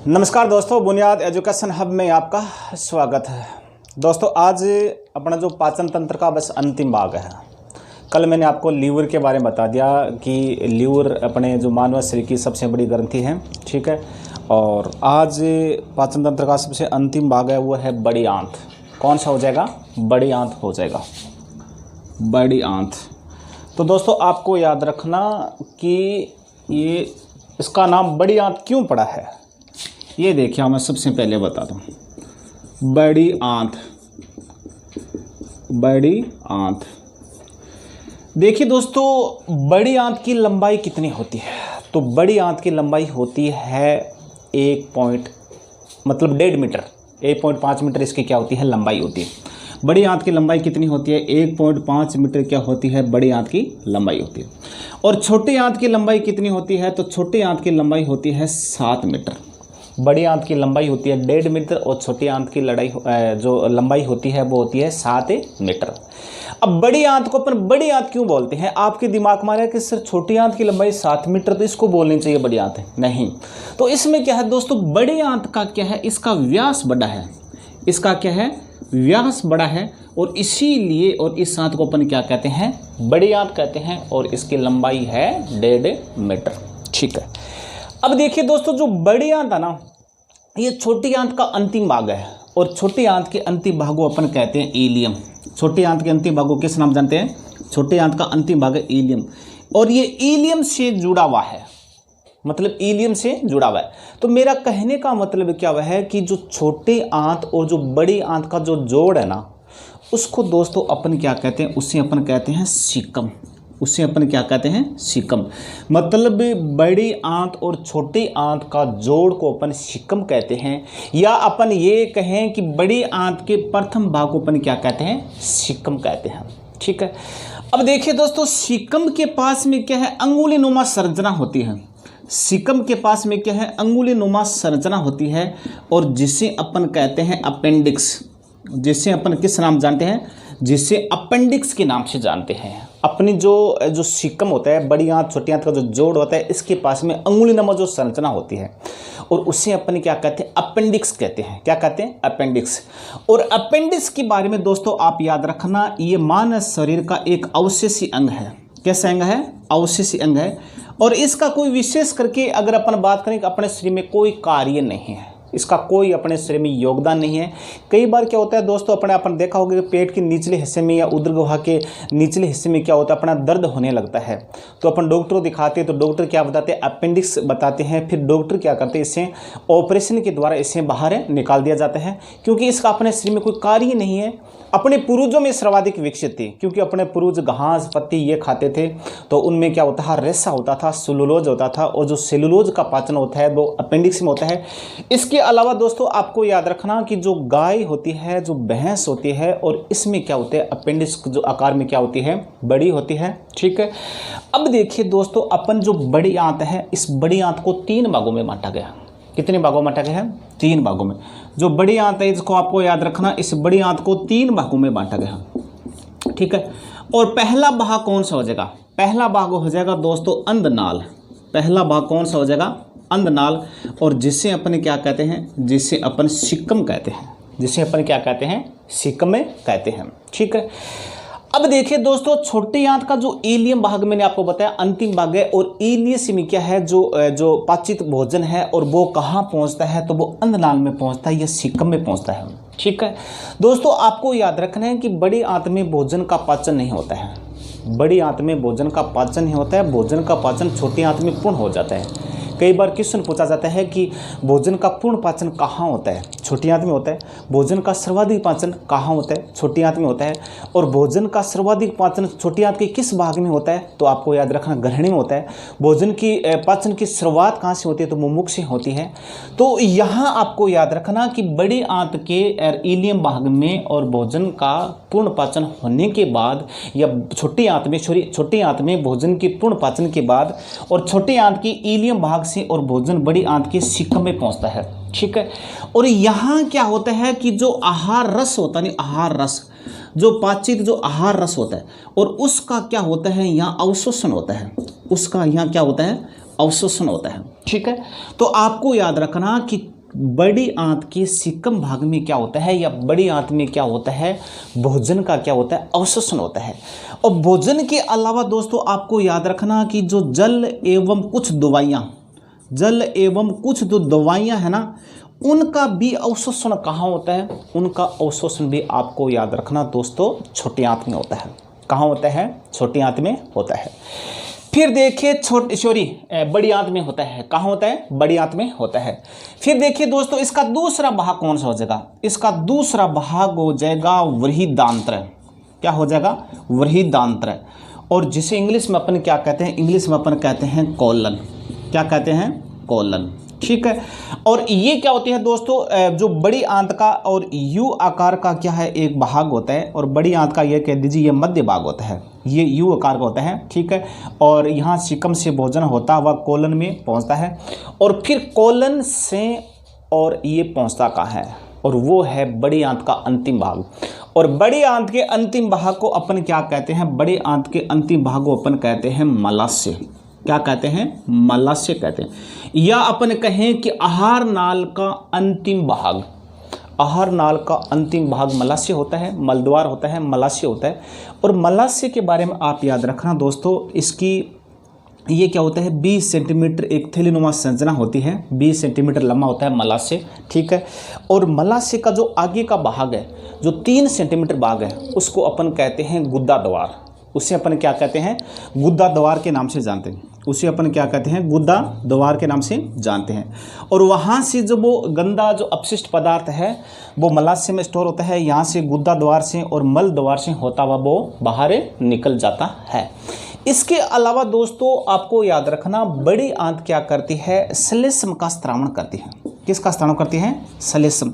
नमस्कार दोस्तों, बुनियाद एजुकेशन हब में आपका स्वागत है। दोस्तों आज अपना जो पाचन तंत्र का बस अंतिम भाग है। कल मैंने आपको लीवर के बारे में बता दिया कि लीवर अपने जो मानव शरीर की सबसे बड़ी ग्रंथि है, ठीक है। और आज पाचन तंत्र का सबसे अंतिम भाग है, वो है बड़ी आंत। कौन सा हो जाएगा? बड़ी आंत हो जाएगा, बड़ी आंत। तो दोस्तों आपको याद रखना कि ये इसका नाम बड़ी आंत क्यों पड़ा है। ये देखिए, मैं सबसे पहले बता दूं, बड़ी आंत, बड़ी आंत। देखिए दोस्तों, बड़ी आंत की लंबाई कितनी होती है? तो बड़ी आंत की लंबाई होती है 1.5 मीटर, 1.5 मीटर इसकी क्या होती है? लंबाई होती है। बड़ी आंत की लंबाई कितनी होती है? 1.5 मीटर क्या होती है? बड़ी आंत की लंबाई होती है। और छोटी आंत की लंबाई कितनी होती है? तो छोटी आंत की लंबाई होती है 7 मीटर। बड़ी आंत की लंबाई होती है 1.5 मीटर और छोटी आंत की जो लंबाई होती है वो होती है 7 मीटर। अब बड़ी आंत को अपन बड़ी आंत क्यों बोलते हैं? आपके दिमाग में आ रहा है कि सर छोटी आंत की लंबाई 7 मीटर, तो इसको बोलनी चाहिए बड़ी आंत है। नहीं, तो इसमें क्या है दोस्तों, बड़ी आंत का क्या है, इसका व्यास बड़ा है। इसका क्या है? व्यास बड़ा है, और इसीलिए और इस आंत को अपन क्या कहते हैं? बड़ी आंत कहते हैं। और इसकी लंबाई है 1.5 मीटर, ठीक है। अब देखिए दोस्तों, जो बड़ी आंत है ना, ये छोटी आंत का अंतिम भाग है। और छोटी आंत के अंतिम भाग को अपन कहते हैं इलियम। छोटी आंत के अंतिम भाग को किस नाम जानते हैं? छोटी आंत का अंतिम भाग है इलियम। और ये इलियम से जुड़ा हुआ है, मतलब इलियम से जुड़ा हुआ है। तो मेरा कहने का मतलब क्या हुआ है कि जो छोटी आंत और जो बड़ी आंत का जो जोड़ है ना, उसको दोस्तों अपन क्या कहते हैं? उसे अपन कहते हैं सीकम। उसे अपन क्या कहते हैं? सीकम। मतलब बड़ी आंत और छोटी आंत का जोड़ को अपन सीकम कहते हैं। या अपन ये कहें कि बड़ी आंत के प्रथम भाग को अपन क्या कहते हैं? सीकम कहते हैं, ठीक है। अब देखिए दोस्तों, सीकम के पास में क्या है? अंगुली नुमा संरचना होती है। सीकम के पास में क्या है? अंगुली नुमा संरचना होती है, और जिसे अपन कहते हैं अपेंडिक्स। जिसे अपन किस नाम जानते हैं? जिसे अपेंडिक्स के नाम से जानते हैं। अपनी जो सीकम होता है, बड़ी आंत छोटी आंत का जो जोड़ होता है, इसके पास में अंगुली नुमा जो संरचना होती है, और उसे अपन क्या कहते हैं? अपेंडिक्स कहते हैं। क्या कहते हैं? अपेंडिक्स। और अपेंडिक्स के बारे में दोस्तों आप याद रखना, ये मानव शरीर का एक अवशेषी अंग है। कैसा अंग है? अवशेषी अंग है। और इसका कोई विशेष करके अगर अपन बात करें कि अपने शरीर में कोई कार्य नहीं है, इसका कोई अपने शरीर में योगदान नहीं है। कई बार क्या होता है दोस्तों, अपन देखा होगा कि पेट के निचले हिस्से में या उदर गुहा के निचले हिस्से में क्या होता है? अपना दर्द होने लगता है। तो अपन डॉक्टर को दिखाते हैं, तो डॉक्टर क्या बताते हैं? अपेंडिक्स बताते हैं। फिर डॉक्टर क्या करते हैं? इसे ऑपरेशन के द्वारा इसे बाहर निकाल दिया जाता है, क्योंकि इसका अपने शरीर में कोई कार्य नहीं है। अपने पूर्वजों में सर्वाधिक विकसित थी, क्योंकि अपने पूर्वज घास पत्ती ये खाते थे, तो उनमें क्या होता है? रेशा होता था, सेलुलोज होता था, और जो सेलुलोज का पाचन होता है वो अपेंडिक्स में होता है। इसके अलावा दोस्तों आपको याद रखना कि जो गाय होती है, जो भैंस होती है, और इसमें क्या होते हैं? अपेंडिक्स जो आकार में क्या होती है? बड़ी होती है, ठीक है। अब देखिए दोस्तों, अपन जो बड़ी आंत है, इस बड़ी आंत को 3 भागों में बांटा गया। कितने भागों में बांटा गया है? 3 भागों में। जो बड़ी आंत है, इसको आपको याद रखना, इस बड़ी आंत को 3 भागों में बांटा गया, ठीक है। और पहला भाग कौन सा हो जाएगा? पहला भाग हो जाएगा दोस्तों अंधनाल। पहला भाग कौन सा हो जाएगा? अंधनाल। और जिसे अपन क्या कहते हैं? जिसे अपन सीकम कहते हैं। जिसे अपन क्या कहते हैं? सीकम में कहते हैं, ठीक है। अब देखिए दोस्तों, छोटी आंत का जो इलियम भाग मैंने आपको बताया अंतिम भाग है, और इलियस में क्या है? जो पाचित भोजन है, और वो कहाँ पहुँचता है? तो वो अंधनाल में पहुँचता है या सीकम में पहुँचता है, ठीक है। दोस्तों आपको याद रखना है कि बड़ी आंत में भोजन का पाचन नहीं होता है। बड़ी आंत में भोजन का पाचन नहीं होता है। भोजन का पाचन छोटी आंत में पूर्ण हो जाता है। कई बार क्वेश्चन पूछा जाता है कि भोजन का पूर्ण पाचन कहाँ होता है? छोटी आंत में होता है। भोजन का सर्वाधिक पाचन कहाँ होता है? छोटी आंत में होता है। और भोजन का सर्वाधिक पाचन छोटी आंत के किस भाग में होता है? तो आपको याद रखना, ग्रहणी में होता है। भोजन की पाचन की शुरुआत कहाँ से होती है? तो मुमुख से होती है। तो यहाँ आपको याद रखना कि बड़ी आंत के इलियम भाग में और भोजन का पूर्ण पाचन होने के बाद, या छोटी आंत में भोजन के पूर्ण पाचन के बाद, और छोटी आंत की इलियम भाग से और भोजन बड़ी आंत के सीकम में पहुंचता है, ठीक है। और यहाँ क्या होता है कि जो आहार रस होता है, आहार रस, जो पाचित जो आहार रस होता है, और उसका क्या होता है? यहाँ अवशोषण होता है। उसका यहाँ क्या होता है? अवशोषण होता है, ठीक है। तो आपको याद रखना कि बड़ी आंत के सिक्कम भाग में क्या होता है या बड़ी आंत में क्या होता है, भोजन का क्या होता है, अवशोषण होता है। और भोजन के अलावा दोस्तों आपको याद रखना कि जो जल एवं कुछ दवाइयाँ है ना, उनका भी अवशोषण कहाँ होता है, उनका अवशोषण भी आपको याद रखना दोस्तों छोटी आंत में होता है। कहाँ होता है, छोटी आंत में होता है। फिर देखिए बड़ी आंत में होता है। कहाँ होता है, बड़ी आंत में होता है। फिर देखिए दोस्तों इसका दूसरा भाग कौन सा हो जाएगा, इसका दूसरा भाग हो जाएगा वृहदांत्र। क्या हो जाएगा, वृहदांत्र। और जिसे इंग्लिश में अपन क्या कहते हैं, इंग्लिश में अपन कहते हैं कोलन। क्या कहते हैं, कोलन। ठीक है। और ये क्या होती है दोस्तों, जो बड़ी आंत का और यू आकार का क्या है एक भाग होता है, और बड़ी आंत का ये कह दीजिए ये मध्य भाग होता है, ये यू आकार का होता है। ठीक है। और यहाँ सिकम से भोजन होता हुआ कोलन में पहुँचता है, और फिर कोलन से और ये पहुँचता कहाँ है, और वो है बड़ी आंत का अंतिम भाग। और बड़ी आंत के अंतिम भाग को अपन क्या कहते हैं, बड़ी आंत के अंतिम भाग को अपन कहते हैं मलाशय। क्या कहते हैं, मलाशय कहते हैं। या अपन कहें कि आहार नाल का अंतिम भाग, आहार नाल का अंतिम भाग मलाशय होता है, मलद्वार होता है, मलाशय होता है। और मलाशय के बारे में आप याद रखना दोस्तों, इसकी ये क्या होता है, 20 सेंटीमीटर एक थैलीनुमा संरचना होती है, 20 सेंटीमीटर लंबा होता है मलाशय। ठीक है। और मलाशय का जो आगे का भाग है, जो 3 सेंटीमीटर भाग है, उसको अपन कहते हैं गुद्दा द्वार। उसे अपन क्या कहते हैं, गुद्दा द्वार के नाम से जानते हैं। उसे अपन क्या कहते हैं, गुद्दा द्वार के नाम से जानते हैं। और वहाँ से जो वो गंदा जो अपशिष्ट पदार्थ है वो मलाशय में स्टोर होता है, यहाँ से गुद्दा द्वार से और मल द्वार से होता हुआ वो बाहर निकल जाता है। इसके अलावा दोस्तों आपको याद रखना, बड़ी आंत क्या करती है, श्लेष्म का स्त्रावण करती है। किसका स्त्रावण करती है, श्लेष्म।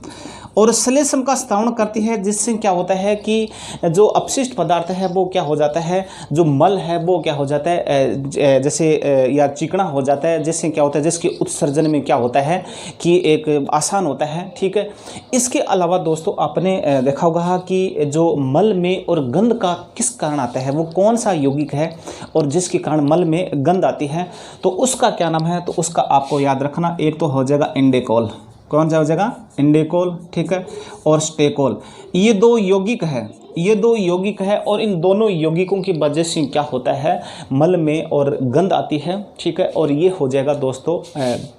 और श्लेष्म का स्त्रावण करती है, जिससे क्या होता है कि जो अपशिष्ट पदार्थ है वो क्या हो जाता है, जो मल है वो क्या हो जाता है, जैसे या चिकना हो जाता है, जिससे क्या होता है, जिसके उत्सर्जन में क्या होता है कि एक आसान होता है। ठीक है। इसके अलावा दोस्तों आपने देखा होगा कि जो मल में और गंध का किस कारण आता है, वो कौन सा यौगिक है और जिसके कारण मल में गंध आती है, तो उसका क्या नाम है, तो उसका आपको याद रखना। एक तो हो जाएगा इंडेकोल। कौन सा हो जाएगा, इंडेकोल। ठीक है। और स्टेकोल। ये 2 यौगिक है, ये 2 यौगिक है, और इन दोनों यौगिकों की वजह से क्या होता है, मल में और गंध आती है। ठीक है। और ये हो जाएगा दोस्तों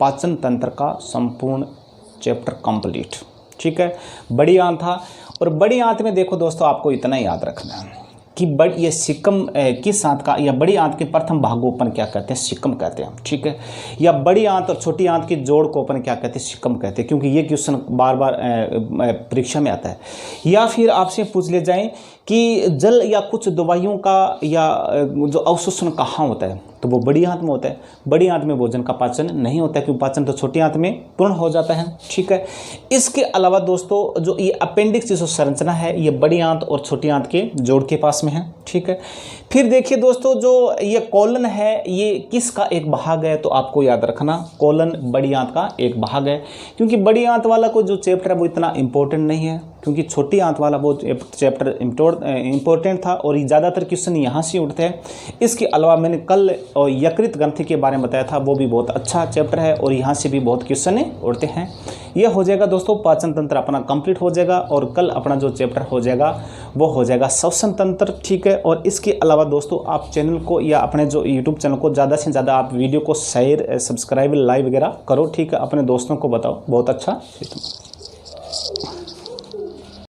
पाचन तंत्र का संपूर्ण चैप्टर कंप्लीट। ठीक है। बड़ी आंत था, और बड़ी आंत में देखो दोस्तों आपको इतना याद रखना है कि ये सिक्कम किस आंत का, या बड़ी आंत के प्रथम भाग को अपन क्या कहते हैं, सिक्कम कहते हैं। ठीक है। या बड़ी आंत और छोटी आंत की जोड़ को अपन क्या कहते हैं, सिक्कम कहते हैं, क्योंकि ये क्वेश्चन बार बार परीक्षा में आता है। या फिर आपसे पूछ ले जाएं कि जल या कुछ दवाइयों का या जो अवशोषण कहाँ होता है, तो वो बड़ी आंत में होता है। बड़ी आंत में भोजन का पाचन नहीं होता है, क्योंकि पाचन तो छोटी आंत में पूर्ण हो जाता है। ठीक है। इसके अलावा दोस्तों जो ये अपेंडिक्स जो संरचना है, ये बड़ी आंत और छोटी आंत के जोड़ के पास में है। ठीक है। फिर देखिए दोस्तों जो ये कोलन है, ये किसका एक भाग है, तो आपको याद रखना कोलन बड़ी आंत का एक भाग है। क्योंकि बड़ी आंत वाला को जो चैप्टर है वो इतना इंपॉर्टेंट नहीं है, क्योंकि छोटी आंत वाला वो चैप्टर इम्पोर्टेंट था, और ज़्यादातर क्वेश्चन यहाँ से उठते हैं। इसके अलावा मैंने कल यकृत ग्रंथि के बारे में बताया था, वो भी बहुत अच्छा चैप्टर है, और यहाँ से भी बहुत क्वेश्चन उठते हैं। यह हो जाएगा दोस्तों, पाचन तंत्र अपना कंप्लीट हो जाएगा, और कल अपना जो चैप्टर हो जाएगा वो हो जाएगा श्वसन तंत्र। ठीक है। और इसके अलावा दोस्तों आप चैनल को या अपने जो यूट्यूब चैनल को ज़्यादा से ज़्यादा आप वीडियो को शेयर, सब्सक्राइब, लाइक वगैरह करो। ठीक है। अपने दोस्तों को बताओ, बहुत अच्छा।